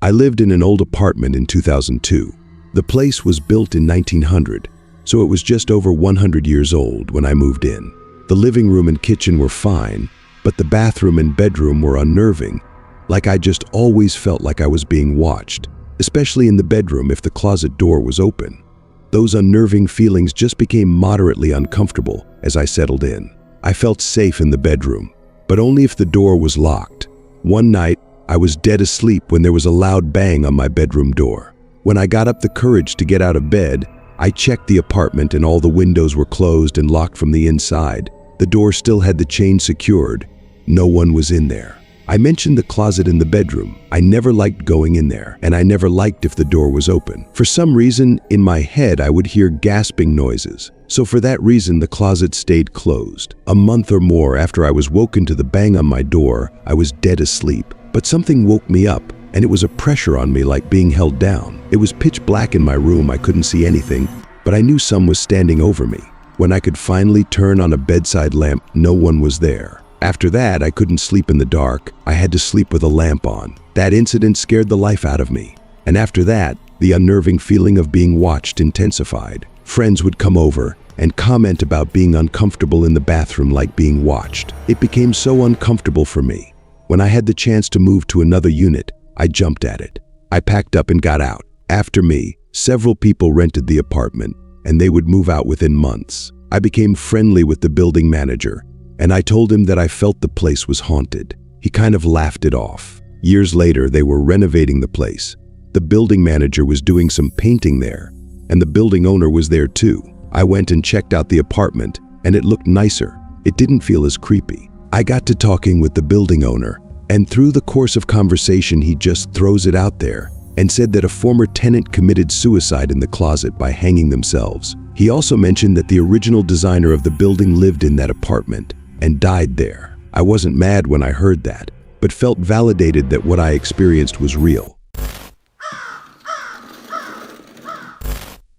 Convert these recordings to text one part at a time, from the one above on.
I lived in an old apartment in 2002. The place was built in 1900, so it was just over 100 years old when I moved in. The living room and kitchen were fine, but the bathroom and bedroom were unnerving, like I just always felt like I was being watched, especially in the bedroom if the closet door was open. Those unnerving feelings just became moderately uncomfortable as I settled in. I felt safe in the bedroom, but only if the door was locked. One night, I was dead asleep when there was a loud bang on my bedroom door. When I got up the courage to get out of bed, I checked the apartment and all the windows were closed and locked from the inside. The door still had the chain secured. No one was in there. I mentioned the closet in the bedroom. I never liked going in there, and I never liked if the door was open. For some reason, in my head, I would hear gasping noises. So for that reason, the closet stayed closed. A month or more after I was woken to the bang on my door, I was dead asleep. But something woke me up, and it was a pressure on me like being held down. It was pitch black in my room. I couldn't see anything, but I knew some was standing over me. When I could finally turn on a bedside lamp, no one was there. After that, I couldn't sleep in the dark. I had to sleep with a lamp on. That incident scared the life out of me. And after that, the unnerving feeling of being watched intensified. Friends would come over and comment about being uncomfortable in the bathroom like being watched. It became so uncomfortable for me. When I had the chance to move to another unit, I jumped at it. I packed up and got out. After me, several people rented the apartment, and they would move out within months. I became friendly with the building manager, and I told him that I felt the place was haunted. He kind of laughed it off. Years later, they were renovating the place. The building manager was doing some painting there, and the building owner was there too. I went and checked out the apartment, and it looked nicer. It didn't feel as creepy. I got to talking with the building owner, and through the course of conversation, he just throws it out there and said that a former tenant committed suicide in the closet by hanging themselves. He also mentioned that the original designer of the building lived in that apartment and died there. I wasn't mad when I heard that, but felt validated that what I experienced was real.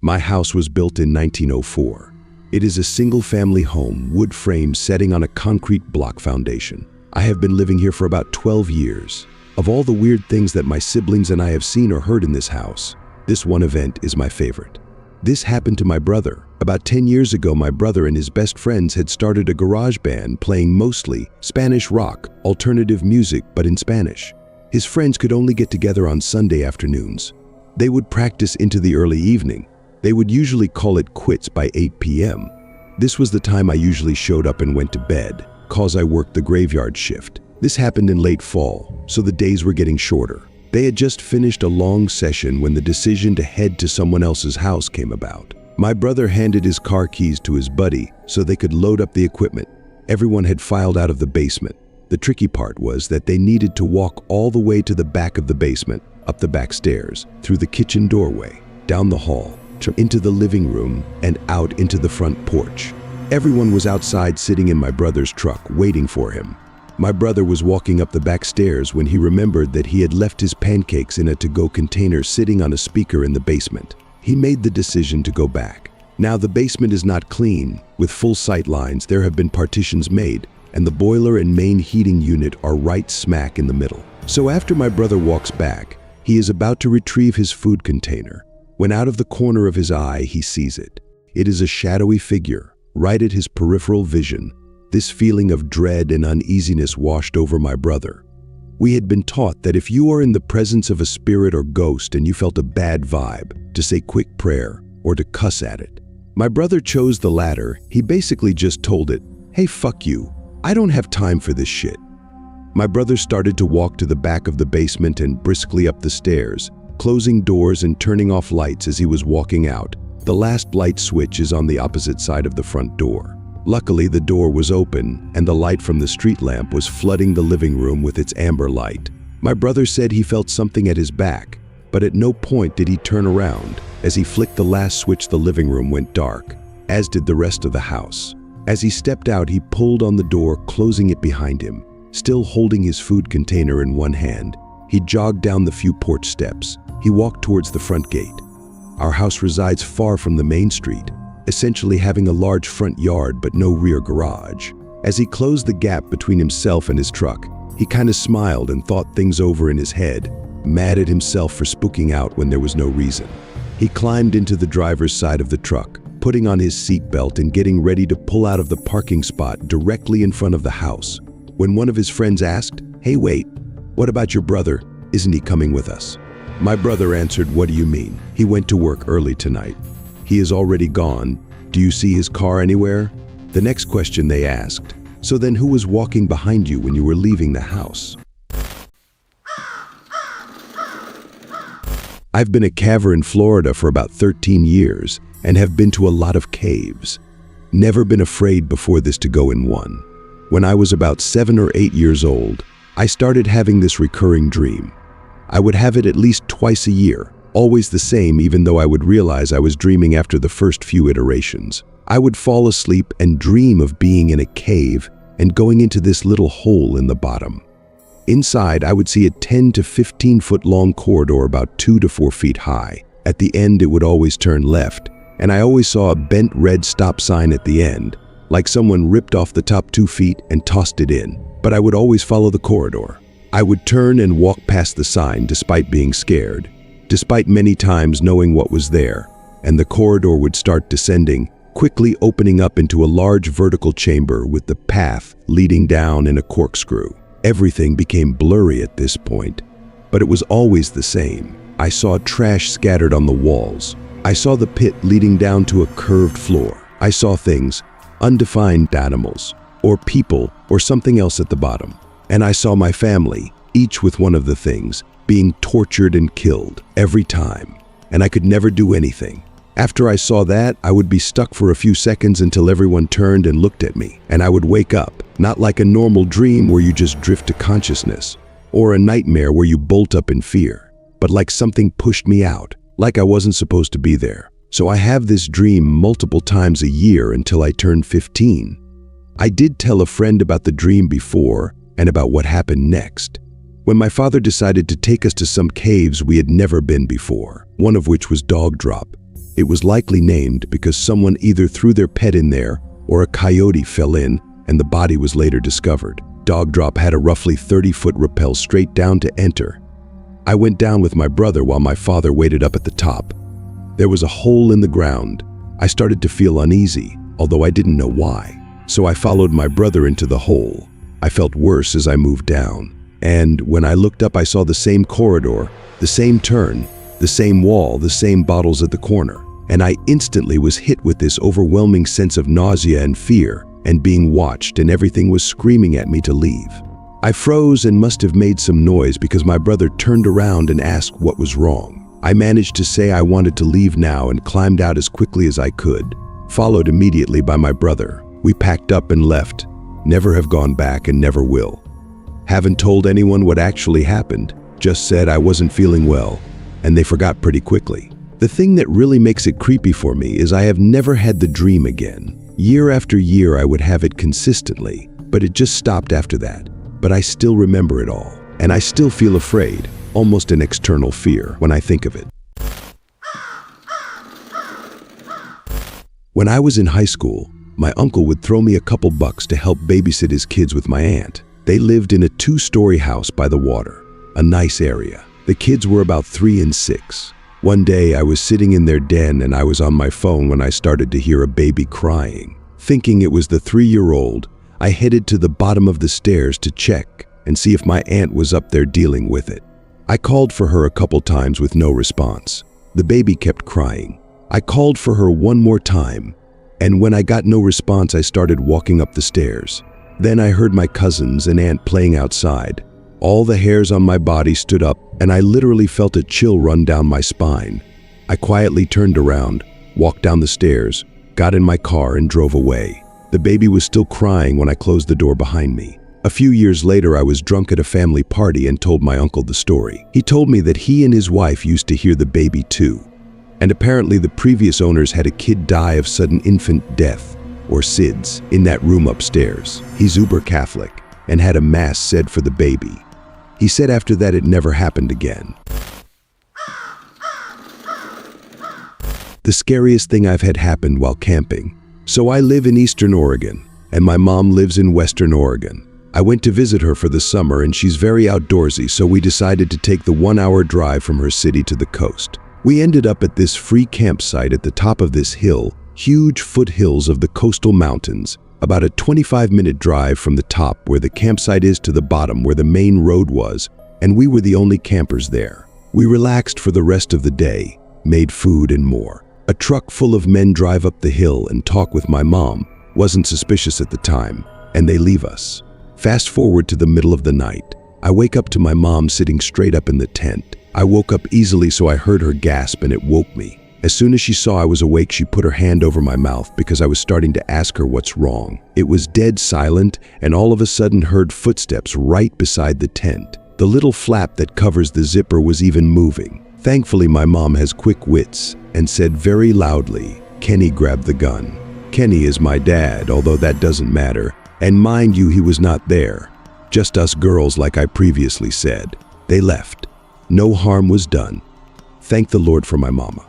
My house was built in 1904. It is a single-family home, wood frame setting on a concrete block foundation. I have been living here for about 12 years. Of all the weird things that my siblings and I have seen or heard in this house, this one event is my favorite. This happened to my brother. About 10 years ago, my brother and his best friends had started a garage band playing mostly Spanish rock, alternative music, but in Spanish. His friends could only get together on Sunday afternoons. They would practice into the early evening. They would usually call it quits by 8 p.m. This was the time I usually showed up and went to bed, cause I worked the graveyard shift. This happened in late fall, so the days were getting shorter. They had just finished a long session when the decision to head to someone else's house came about. My brother handed his car keys to his buddy so they could load up the equipment. Everyone had filed out of the basement. The tricky part was that they needed to walk all the way to the back of the basement, up the back stairs, through the kitchen doorway, down the hall, into the living room, and out into the front porch. Everyone was outside sitting in my brother's truck, waiting for him. My brother was walking up the back stairs when he remembered that he had left his pancakes in a to-go container sitting on a speaker in the basement. He made the decision to go back. Now the basement is not clean. With full sight lines, there have been partitions made, and the boiler and main heating unit are right smack in the middle. So after my brother walks back, he is about to retrieve his food container, when out of the corner of his eye, he sees it. It is a shadowy figure, right at his peripheral vision. This feeling of dread and uneasiness washed over my brother. We had been taught that if you are in the presence of a spirit or ghost and you felt a bad vibe, to say quick prayer or to cuss at it. My brother chose the latter. He basically just told it, "Hey, fuck you. I don't have time for this shit." My brother started to walk to the back of the basement and briskly up the stairs, closing doors and turning off lights as he was walking out. The last light switch is on the opposite side of the front door. Luckily, the door was open, and the light from the street lamp was flooding the living room with its amber light. My brother said he felt something at his back, but at no point did he turn around. As he flicked the last switch, the living room went dark, as did the rest of the house. As he stepped out, he pulled on the door, closing it behind him. Still holding his food container in one hand, he jogged down the few porch steps. He walked towards the front gate. Our house resides far from the main street, essentially having a large front yard but no rear garage. As he closed the gap between himself and his truck, he kind of smiled and thought things over in his head. mad at himself for spooking out when there was no reason. He climbed into the driver's side of the truck, putting on his seatbelt and getting ready to pull out of the parking spot directly in front of the house, when one of his friends asked, "Hey, wait, what about your brother? Isn't he coming with us?" My brother answered, "What do you mean? He went to work early tonight. He is already gone. Do you see his car anywhere?" The next question they asked, "So then who was walking behind you when you were leaving the house?" I've been a caver in Florida for about 13 years and have been to a lot of caves. Never been afraid before this to go in one. When I was about 7 or 8 years old, I started having this recurring dream. I would have it at least twice a year, always the same, even though I would realize I was dreaming after the first few iterations. I would fall asleep and dream of being in a cave and going into this little hole in the bottom. Inside, I would see a 10 to 15 foot long corridor about 2 to 4 feet high. At the end, it would always turn left, and I always saw a bent red stop sign at the end, like someone ripped off the top 2 feet and tossed it in. But I would always follow the corridor. I would turn and walk past the sign despite being scared, despite many times knowing what was there, and the corridor would start descending, quickly opening up into a large vertical chamber with the path leading down in a corkscrew. Everything became blurry at this point, but it was always the same. I saw trash scattered on the walls. I saw the pit leading down to a curved floor. I saw things, undefined animals, or people, or something else at the bottom. And I saw my family, each with one of the things, being tortured and killed every time. And I could never do anything. After I saw that, I would be stuck for a few seconds until everyone turned and looked at me, and I would wake up, not like a normal dream where you just drift to consciousness, or a nightmare where you bolt up in fear, but like something pushed me out, like I wasn't supposed to be there. So I have this dream multiple times a year until I turned 15. I did tell a friend about the dream before and about what happened next. When my father decided to take us to some caves we had never been before, one of which was Dog Drop. It was likely named because someone either threw their pet in there or a coyote fell in and the body was later discovered. Dog Drop had a roughly 30-foot rappel straight down to enter. I went down with my brother while my father waited up at the top. There was a hole in the ground. I started to feel uneasy, although I didn't know why. So I followed my brother into the hole. I felt worse as I moved down. And when I looked up, I saw the same corridor, the same turn, the same wall, the same bottles at the corner. And I instantly was hit with this overwhelming sense of nausea and fear and being watched, and everything was screaming at me to leave. I froze and must have made some noise because my brother turned around and asked what was wrong. I managed to say I wanted to leave now and climbed out as quickly as I could, followed immediately by my brother. We packed up and left. Never have gone back and never will. Haven't told anyone what actually happened, just said I wasn't feeling well, and they forgot pretty quickly. The thing that really makes it creepy for me is I have never had the dream again. Year after year I would have it consistently, but it just stopped after that. But I still remember it all, and I still feel afraid, almost an external fear, when I think of it. When I was in high school, my uncle would throw me a couple bucks to help babysit his kids with my aunt. They lived in a 2-story house by the water, a nice area. The kids were about 3 and 6. One day I was sitting in their den and I was on my phone when I started to hear a baby crying. Thinking it was the 3-year-old, I headed to the bottom of the stairs to check and see if my aunt was up there dealing with it. I called for her a couple times with no response. The baby kept crying. I called for her one more time, and when I got no response, I started walking up the stairs. Then I heard my cousins and aunt playing outside. All the hairs on my body stood up, and I literally felt a chill run down my spine. I quietly turned around, walked down the stairs, got in my car, and drove away. The baby was still crying when I closed the door behind me. A few years later, I was drunk at a family party and told my uncle the story. He told me that he and his wife used to hear the baby too. And apparently the previous owners had a kid die of sudden infant death, or SIDS, in that room upstairs. He's uber Catholic and had a mass said for the baby. He said after that it never happened again. The scariest thing I've had happened while camping. So I live in Eastern Oregon, and my mom lives in Western Oregon. I went to visit her for the summer and she's very outdoorsy, so we decided to take the 1-hour drive from her city to the coast. We ended up at this free campsite at the top of this hill, huge foothills of the coastal mountains, about a 25-minute drive from the top where the campsite is to the bottom where the main road was, and we were the only campers there. We relaxed for the rest of the day, made food and more. A truck full of men drive up the hill and talk with my mom. Wasn't suspicious at the time, and they leave us. Fast forward to the middle of the night. I wake up to my mom sitting straight up in the tent. I woke up easily, so I heard her gasp and it woke me. As soon as she saw I was awake, she put her hand over my mouth because I was starting to ask her what's wrong. It was dead silent, and all of a sudden heard footsteps right beside the tent. The little flap that covers the zipper was even moving. Thankfully, my mom has quick wits and said very loudly, "Kenny grabbed the gun." Kenny is my dad, although that doesn't matter. And mind you, he was not there. Just us girls, like I previously said. They left. No harm was done. Thank the Lord for my mama.